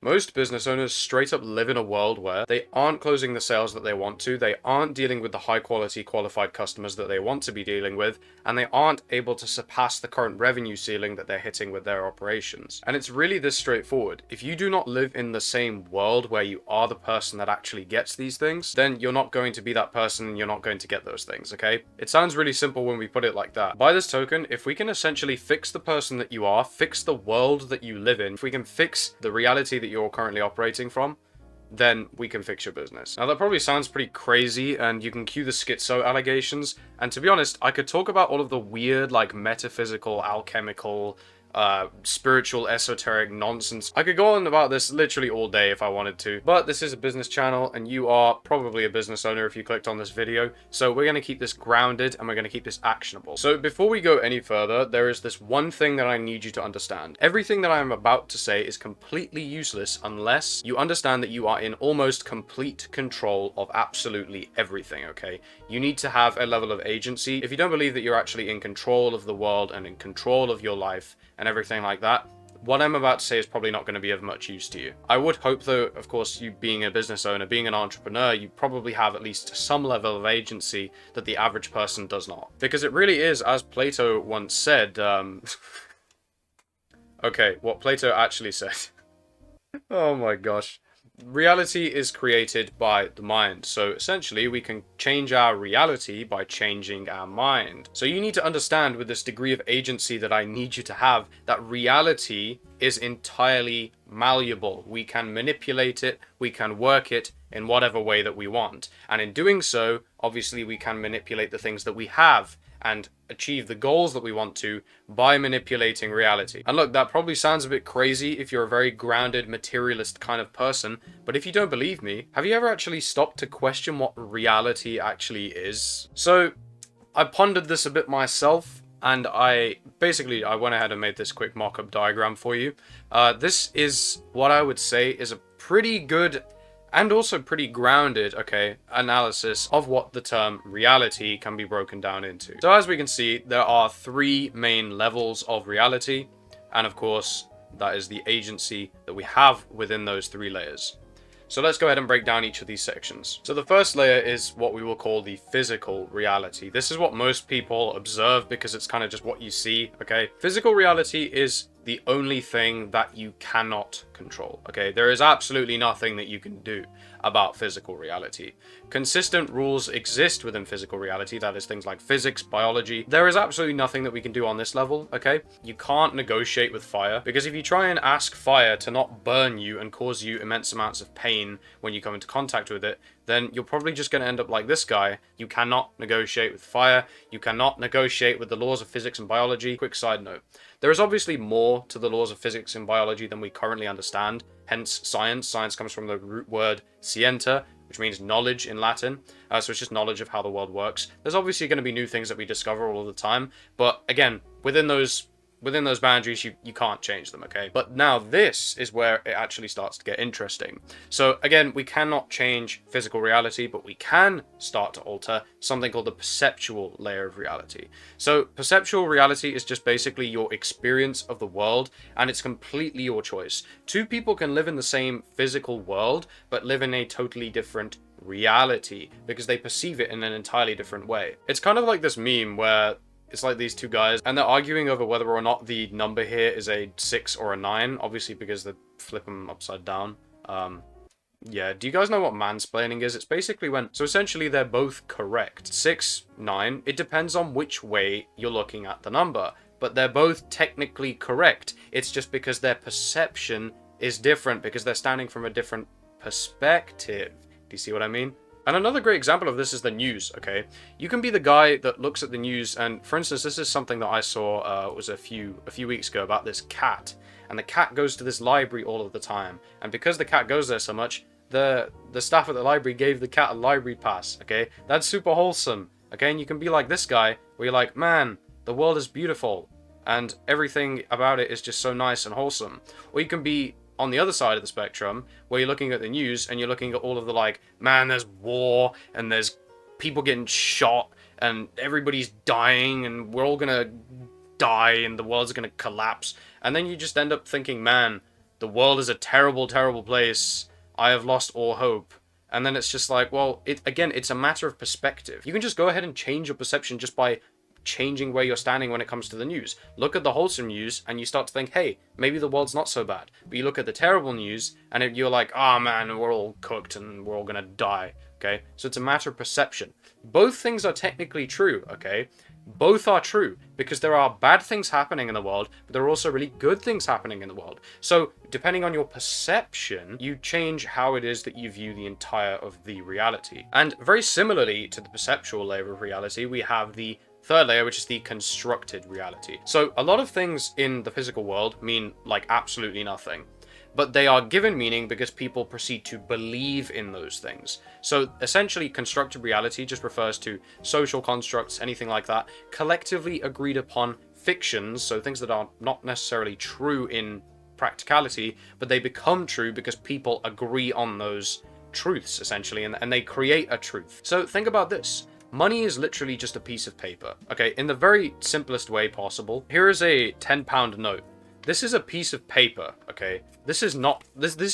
Most business owners straight up live in a world where they aren't closing the sales that they want to, they aren't dealing with the high quality qualified customers that they want to be dealing with, and they aren't able to surpass the current revenue ceiling that they're hitting with their operations. And it's really this straightforward. If you do not live in the same world where you are the person that actually gets these things, then you're not going to be that person and you're not going to get those things, okay? It sounds really simple when we put it like that. By this token, if we can essentially fix the person that you are, fix the world that you live in, if we can fix the reality that you're currently operating from, then we can fix your business. Now that probably sounds pretty crazy, and you can cue the schizo allegations, and to be honest, I could talk about all of the weird, like, metaphysical, alchemical, spiritual, esoteric nonsense. I could go on about this literally all day if I wanted to, but this is a business channel and you are probably a business owner if you clicked on this video, so we're going to keep this grounded and we're going to keep this actionable. So before we go any further, there is this one thing that I need you to understand. Everything that I am about to say is completely useless unless you understand that you are in almost complete control of absolutely everything, okay? You need to have a level of agency. If you don't believe that you're actually in control of the world and in control of your life and everything like that, what I'm about to say is probably not going to be of much use to you. I would hope though, of course, you being a business owner, being an entrepreneur, you probably have at least some level of agency that the average person does not. Because it really is, as Plato once said, okay, what Plato actually said. Oh my gosh. Reality is created by the mind, so essentially we can change our reality by changing our mind. So you need to understand, with this degree of agency that I need you to have, that reality is entirely malleable. We can manipulate it, we can work it in whatever way that we want, and in doing so, obviously we can manipulate the things that we have and achieve the goals that we want to by manipulating reality. And look, that probably sounds a bit crazy if you're a very grounded, materialist kind of person, but if you don't believe me, have you ever actually stopped to question what reality actually is? So, I pondered this a bit myself, and I went ahead and made this quick mock-up diagram for you. This is what I would say is a pretty good and also pretty grounded, okay, analysis of what the term reality can be broken down into. So as we can see, there are three main levels of reality, and of course, that is the agency that we have within those three layers. So let's go ahead and break down each of these sections. So the first layer is what we will call the physical reality. This is what most people observe because it's kind of just what you see, okay? Physical reality is the only thing that you cannot control, okay? There is absolutely nothing that you can do about physical reality. Consistent rules exist within physical reality, that is things like physics, biology. There is absolutely nothing that we can do on this level, okay? You can't negotiate with fire, because if you try and ask fire to not burn you and cause you immense amounts of pain when you come into contact with it, then you're probably just going to end up like this guy. You cannot negotiate with fire. You cannot negotiate with the laws of physics and biology. Quick side note. There is obviously more to the laws of physics and biology than we currently understand, hence science. Science comes from the root word scienta, which means knowledge in Latin. So it's just knowledge of how the world works. There's obviously going to be new things that we discover all of the time, but again, within those boundaries, you can't change them, okay? But now this is where it actually starts to get interesting. So again, we cannot change physical reality, but we can start to alter something called the perceptual layer of reality. So perceptual reality is just basically your experience of the world, and it's completely your choice. Two people can live in the same physical world, but live in a totally different reality because they perceive it in an entirely different way. It's kind of like this meme where it's like these two guys, and they're arguing over whether or not the number here is a 6 or a 9, obviously because they flip them upside down. Yeah, do you guys know what mansplaining is? It's basically so essentially they're both correct. 6, 9, it depends on which way you're looking at the number, but they're both technically correct. It's just because their perception is different, because they're standing from a different perspective. Do you see what I mean? And another great example of this is the news, okay? You can be the guy that looks at the news, and for instance, this is something that I saw was a few weeks ago about this cat. And the cat goes to this library all of the time. And because the cat goes there so much, the staff at the library gave the cat a library pass, okay? That's super wholesome, okay? And you can be like this guy, where you're like, man, the world is beautiful, and everything about it is just so nice and wholesome. Or you can be on the other side of the spectrum, where you're looking at the news and you're looking at all of the like, man, there's war and there's people getting shot and everybody's dying and we're all gonna die and the world's gonna collapse. And then you just end up thinking, man, the world is a terrible, terrible place. I have lost all hope. And then it's just like, well, it's a matter of perspective. You can just go ahead and change your perception just by changing where you're standing when it comes to the news. Look at the wholesome news and you start to think, hey, maybe the world's not so bad. But you look at the terrible news and you're like, oh man, we're all cooked and we're all gonna die. Okay, so it's a matter of perception. Both things are technically true, okay? Both are true because there are bad things happening in the world, but there are also really good things happening in the world. So depending on your perception, you change how it is that you view the entire of the reality. And very similarly to the perceptual layer of reality, we have the third layer, which is the constructed reality. So a lot of things in the physical world mean like absolutely nothing, but they are given meaning because people proceed to believe in those things. So essentially, constructed reality just refers to social constructs, anything like that, collectively agreed upon fictions, so things that are not necessarily true in practicality, but they become true because people agree on those truths, essentially, and they create a truth. So think about this. Money is literally just a piece of paper. Okay, in the very simplest way possible, here is a £10 note. This is a piece of paper, okay? This is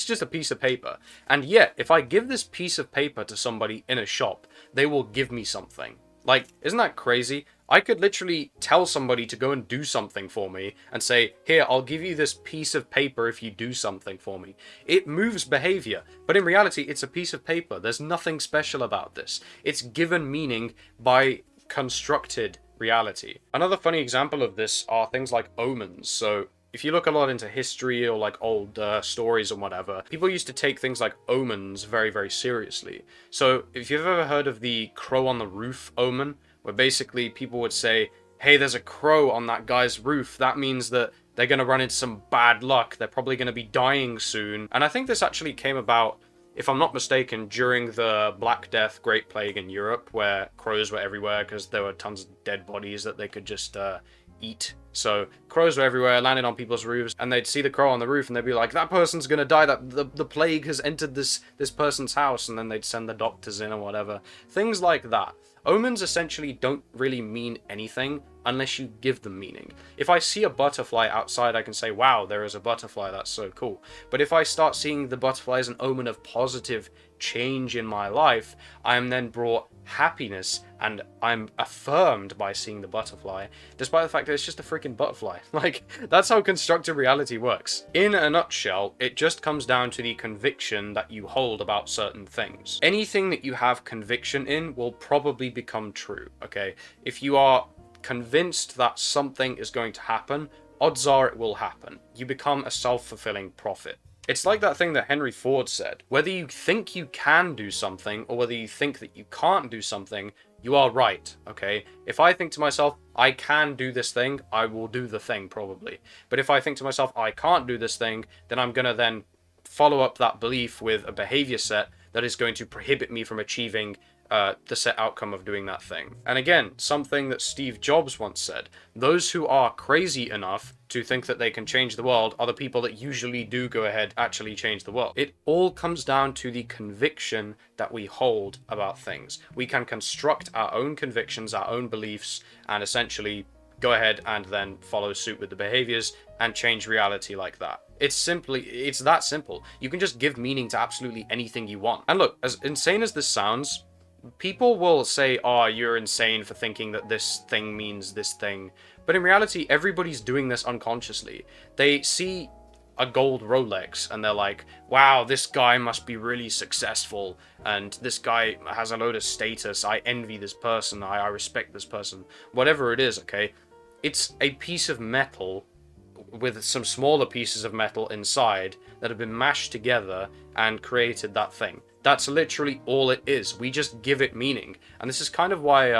just a piece of paper. And yet, if I give this piece of paper to somebody in a shop, they will give me something. Like, isn't that crazy? I could literally tell somebody to go and do something for me and say, here, I'll give you this piece of paper if you do something for me. It moves behavior, but in reality, it's a piece of paper. There's nothing special about this. It's given meaning by constructed reality. Another funny example of this are things like omens. So if you look a lot into history or like old stories and whatever, people used to take things like omens very, very seriously. So if you've ever heard of the crow on the roof omen, where basically people would say, hey, there's a crow on that guy's roof, that means that they're going to run into some bad luck, they're probably going to be dying soon. And I think this actually came about, if I'm not mistaken, during the Black Death, Great Plague in Europe, where crows were everywhere because there were tons of dead bodies that they could just eat. So crows were everywhere, landing on people's roofs, and they'd see the crow on the roof and they'd be like, that person's gonna die, that the plague has entered this person's house, and then they'd send the doctors in or whatever. Things like that. Omens essentially don't really mean anything unless you give them meaning. If I see a butterfly outside, I can say, wow, there is a butterfly, that's so cool. But if I start seeing the butterfly as an omen of positive change in my life, I am then brought happiness and I'm affirmed by seeing the butterfly, despite the fact that it's just a freaking butterfly. Like, that's how constructed reality works. In a nutshell, it just comes down to the conviction that you hold about certain things. Anything that you have conviction in will probably become true, okay? If you are convinced that something is going to happen, odds are it will happen. You become a self-fulfilling prophet. It's like that thing that Henry Ford said. Whether you think you can do something or whether you think that you can't do something, you are right, okay? If I think to myself, I can do this thing, I will do the thing, probably. But if I think to myself, I can't do this thing, then I'm going to then follow up that belief with a behavior set that is going to prohibit me from achieving the set outcome of doing that thing. And again, something that Steve Jobs once said, those who are crazy enough to think that they can change the world are the people that usually do go ahead actually change the world. It all comes down to the conviction that we hold about things. We can construct our own convictions, our own beliefs, and essentially go ahead and then follow suit with the behaviors and change reality like that. It's that simple. You can just give meaning to absolutely anything you want. And look, as insane as this sounds, people will say, oh, you're insane for thinking that this thing means this thing. But in reality, everybody's doing this unconsciously. They see a gold Rolex and they're like, wow, this guy must be really successful. And this guy has a load of status. I envy this person. I respect this person. Whatever it is, okay? It's a piece of metal with some smaller pieces of metal inside that have been mashed together and created that thing. That's literally all it is. We just give it meaning. And this is kind of why,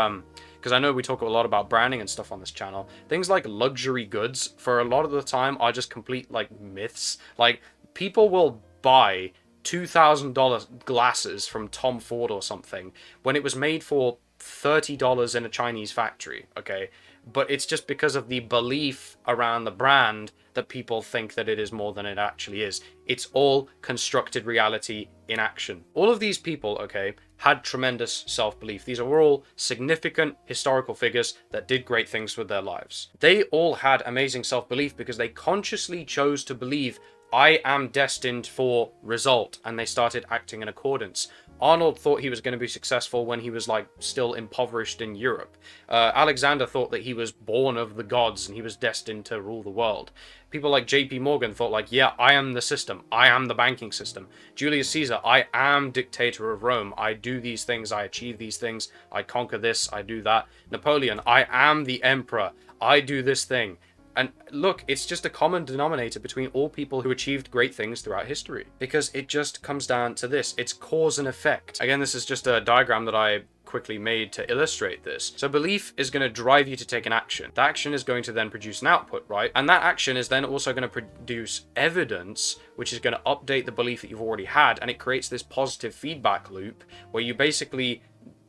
because I know we talk a lot about branding and stuff on this channel, things like luxury goods, for a lot of the time, are just complete, like, myths. Like, people will buy $2,000 glasses from Tom Ford or something when it was made for $30 in a Chinese factory, okay? But it's just because of the belief around the brand that people think that it is more than it actually is. It's all constructed reality in action. All of these people, okay, had tremendous self-belief. These are all significant historical figures that did great things with their lives. They all had amazing self-belief because they consciously chose to believe I am destined for result, and they started acting in accordance. Arnold thought he was going to be successful when he was like still impoverished in Europe. Alexander thought that he was born of the gods and he was destined to rule the world. People like J.P. Morgan thought like, yeah, I am the system. I am the banking system. Julius Caesar, I am dictator of Rome. I do these things. I achieve these things. I conquer this. I do that. Napoleon, I am the emperor. I do this thing. And look, it's just a common denominator between all people who achieved great things throughout history. Because it just comes down to this. It's cause and effect. Again, this is just a diagram that I quickly made to illustrate this. So belief is going to drive you to take an action. That action is going to then produce an output, right? And that action is then also going to produce evidence, which is going to update the belief that you've already had. And it creates this positive feedback loop where you basically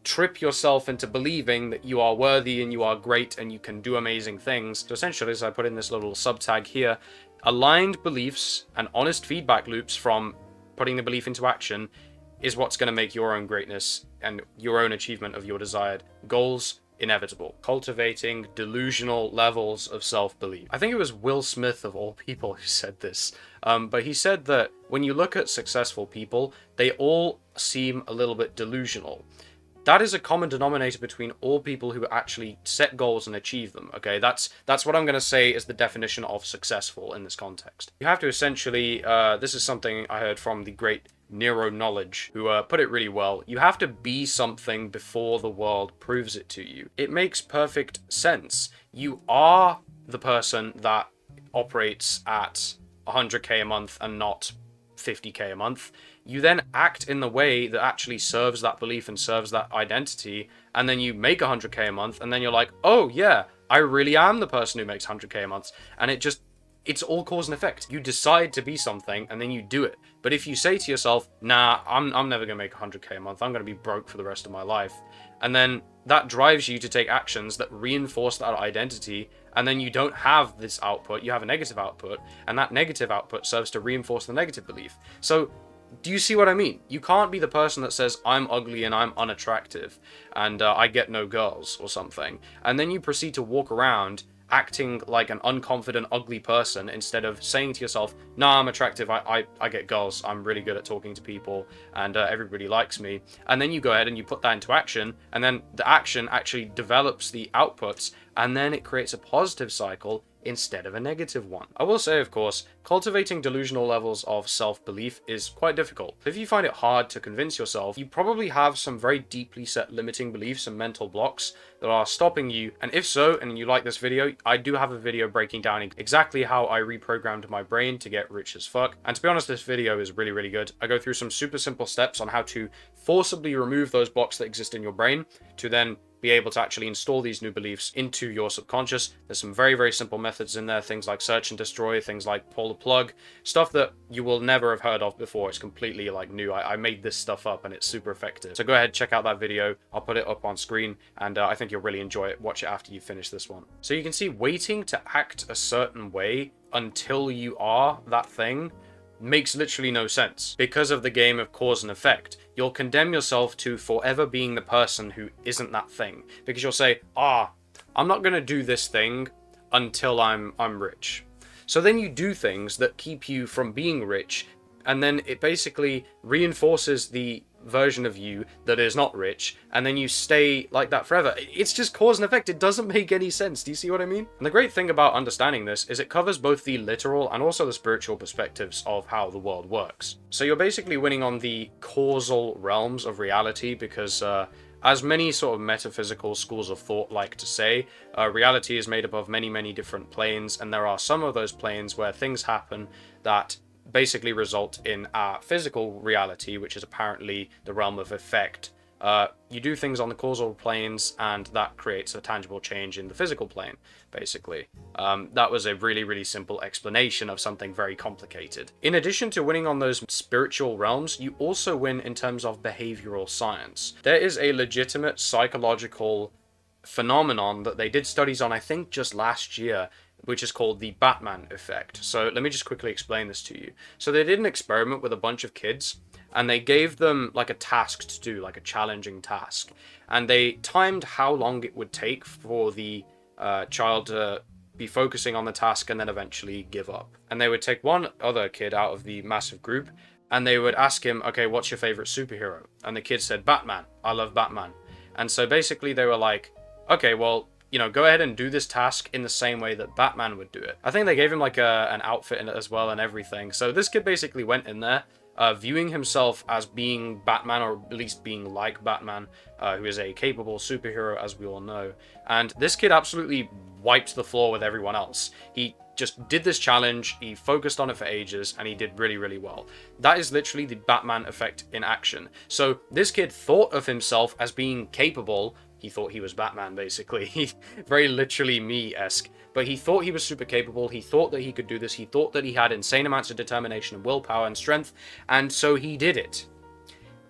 trip yourself into believing that you are worthy and you are great and you can do amazing things. So essentially, as I put in this little subtag here, aligned beliefs and honest feedback loops from putting the belief into action is what's going to make your own greatness and your own achievement of your desired goals inevitable. Cultivating delusional levels of self-belief. I think it was Will Smith, of all people, who said this. But he said that when you look at successful people, they all seem a little bit delusional. That is a common denominator between all people who actually set goals and achieve them, okay? That's what I'm going to say is the definition of successful in this context. You have to essentially, this is something I heard from the great Nero Knowledge, who put it really well. You have to be something before the world proves it to you. It makes perfect sense. You are the person that operates at 100k a month and not 50k a month. You then act in the way that actually serves that belief and serves that identity, and then you make 100k a month, and then you're like, oh yeah, I really am the person who makes 100k a month. And it's all cause and effect. You decide to be something, and then you do it. But if you say to yourself, nah, I'm never gonna make 100k a month, I'm gonna be broke for the rest of my life, and then that drives you to take actions that reinforce that identity, and then you don't have this output, you have a negative output, and that negative output serves to reinforce the negative belief. So do you see what I mean? You can't be the person that says, I'm ugly and I'm unattractive and I get no girls or something, and then you proceed to walk around acting like an unconfident, ugly person instead of saying to yourself, nah, I'm attractive, I get girls, I'm really good at talking to people, and everybody likes me. And then you go ahead and you put that into action, and then the action actually develops the outputs, and then it creates a positive cycle instead of a negative one. I will say, of course, cultivating delusional levels of self-belief is quite difficult. If you find it hard to convince yourself, you probably have some very deeply set limiting beliefs and mental blocks that are stopping you. And if so, and you like this video, I do have a video breaking down exactly how I reprogrammed my brain to get rich as fuck. And to be honest, this video is really, really good. I go through some super simple steps on how to forcibly remove those blocks that exist in your brain to then be able to actually install these new beliefs into your subconscious. There's some very, very simple methods in there, things like search and destroy, things like pull the plug, stuff that you will never have heard of before. It's completely like new. I made this stuff up and it's super effective. So go ahead, check out that video. I'll put it up on screen, and I think you'll really enjoy it. Watch it after you finish this one. So you can see waiting to act a certain way until you are that thing makes literally no sense. Because of the game of cause and effect, you'll condemn yourself to forever being the person who isn't that thing. Because you'll say, I'm not going to do this thing until I'm rich. So then you do things that keep you from being rich, and then it basically reinforces the version of you that is not rich, and then you stay like that forever. It's just cause and effect. It doesn't make any sense. Do you see what I mean? And the great thing about understanding this is it covers both the literal and also the spiritual perspectives of how the world works. So you're basically winning on the causal realms of reality because as many sort of metaphysical schools of thought like to say, reality is made up of many, many different planes, and there are some of those planes where things happen that basically result in our physical reality, which is apparently the realm of effect. You do things on the causal planes, and that creates a tangible change in the physical plane, basically. That was a really, really simple explanation of something very complicated. In addition to winning on those spiritual realms, you also win in terms of behavioral science. There is a legitimate psychological phenomenon that they did studies on, I think, just last year, which is called the Batman effect. So let me just quickly explain this to you. So they did an experiment with a bunch of kids, and they gave them like a task to do, like a challenging task. And they timed how long it would take for the child to be focusing on the task, and then eventually give up. And they would take one other kid out of the massive group, and they would ask him, okay, what's your favorite superhero? And the kid said, Batman. I love Batman. And so basically they were like, okay, well, you know, go ahead and do this task in the same way that Batman would do it. I think they gave him like an outfit in it as well and everything. So this kid basically went in there, viewing himself as being Batman, or at least being like Batman, who is a capable superhero, as we all know. And this kid absolutely wiped the floor with everyone else. He just did this challenge, he focused on it for ages, and he did really, really well. That is literally the Batman effect in action. So this kid thought of himself as being capable. He thought he was Batman, basically. Very literally me-esque. But he thought he was super capable, he thought that he could do this, he thought that he had insane amounts of determination and willpower and strength, and so he did it.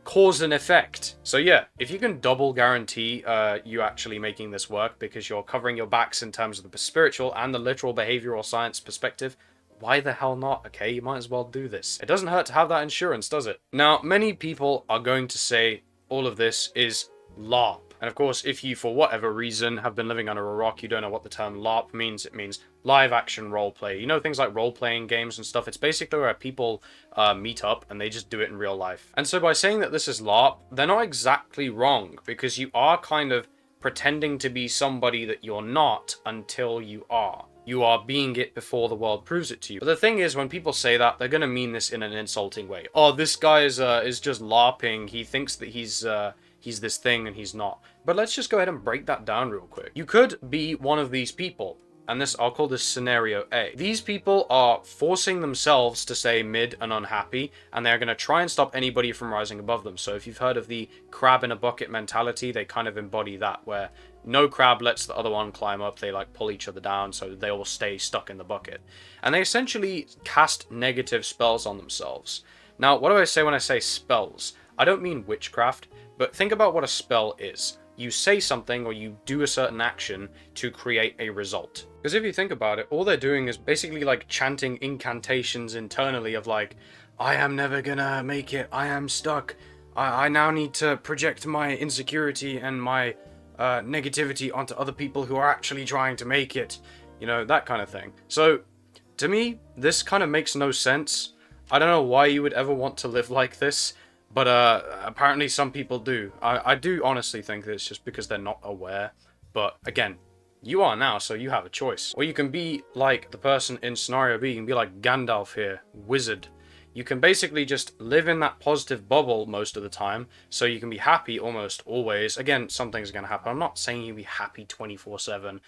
Cause and effect. So yeah, if you can double guarantee you actually making this work because you're covering your backs in terms of the spiritual and the literal behavioral science perspective, why the hell not, okay? You might as well do this. It doesn't hurt to have that insurance, does it? Now, many people are going to say all of this is LARP. And of course, if you, for whatever reason, have been living under a rock, you don't know what the term LARP means. It means live action roleplay. You know, things like role-playing games and stuff. It's basically where people meet up and they just do it in real life. And so by saying that this is LARP, they're not exactly wrong, because you are kind of pretending to be somebody that you're not until you are. You are being it before the world proves it to you. But the thing is, when people say that, they're going to mean this in an insulting way. Oh, this guy is just LARPing. He thinks that he's this thing and he's not. But let's just go ahead and break that down real quick. You could be one of these people, and I'll call this scenario A. These people are forcing themselves to stay mid and unhappy, and they're going to try and stop anybody from rising above them. So if you've heard of the crab in a bucket mentality, they kind of embody that, where no crab lets the other one climb up. They like pull each other down so they all stay stuck in the bucket. And they essentially cast negative spells on themselves. Now, what do I say when I say spells? I don't mean witchcraft, but think about what a spell is. You say something or you do a certain action to create a result. Because if you think about it, all they're doing is basically like chanting incantations internally of like, I am never gonna make it, I am stuck, I now need to project my insecurity and my negativity onto other people who are actually trying to make it. You know, that kind of thing. So, to me, this kind of makes no sense. I don't know why you would ever want to live like this. But apparently some people do. I do honestly think that it's just because they're not aware. But again, you are now, so you have a choice. Or you can be like the person in scenario B. You can be like Gandalf here, wizard. You can basically just live in that positive bubble most of the time, so you can be happy almost always. Again, something's going to happen. I'm not saying you be happy 24/7,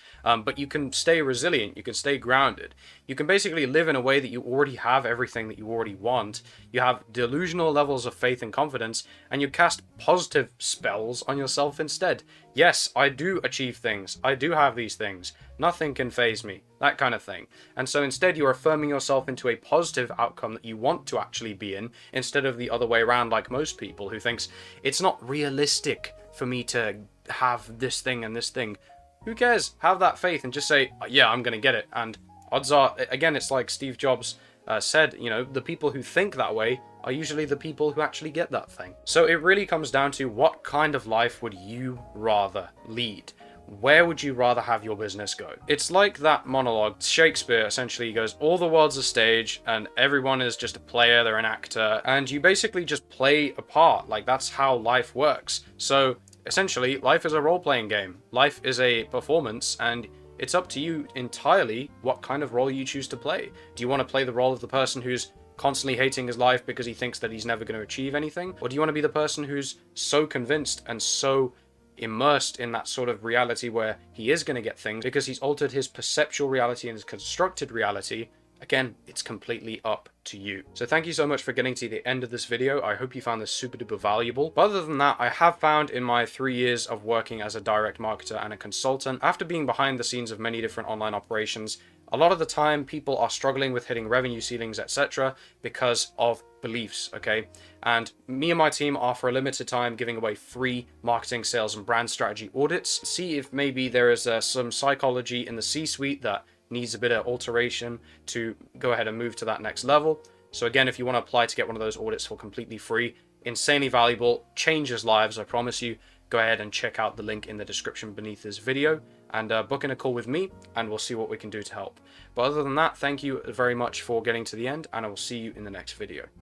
but you can stay resilient. You can stay grounded. You can basically live in a way that you already have everything that you already want. You have delusional levels of faith and confidence, and you cast positive spells on yourself instead. Yes, I do achieve things. I do have these things. Nothing can faze me. That kind of thing. And so instead you're affirming yourself into a positive outcome that you want to actually be in, instead of the other way around like most people who thinks it's not realistic for me to have this thing and this thing. Who cares? Have that faith and just say, yeah, I'm going to get it. And odds are, again, it's like Steve Jobs said, you know, the people who think that way are usually the people who actually get that thing. So it really comes down to what kind of life would you rather lead? Where would you rather have your business go? It's like that monologue. Shakespeare essentially goes, all the world's a stage and everyone is just a player, they're an actor, and you basically just play a part. Like, that's how life works. So essentially, life is a role-playing game. Life is a performance, and it's up to you entirely what kind of role you choose to play. Do you want to play the role of the person who's constantly hating his life because he thinks that he's never going to achieve anything? Or do you want to be the person who's so convinced and so immersed in that sort of reality where he is going to get things because he's altered his perceptual reality and his constructed reality? Again, it's completely up to you. So thank you so much for getting to the end of this video. I hope you found this super duper valuable. But other than that, I have found in my 3 years of working as a direct marketer and a consultant, after being behind the scenes of many different online operations, a lot of the time people are struggling with hitting revenue ceilings, etc. because of beliefs, okay? And me and my team are for a limited time giving away free marketing, sales, and brand strategy audits. See if maybe there is some psychology in the C-suite that needs a bit of alteration to go ahead and move to that next level. So again, if you want to apply to get one of those audits for completely free, insanely valuable, changes lives, I promise you, go ahead and check out the link in the description beneath this video. and book in a call with me, and we'll see what we can do to help. But other than that, thank you very much for getting to the end, and I will see you in the next video.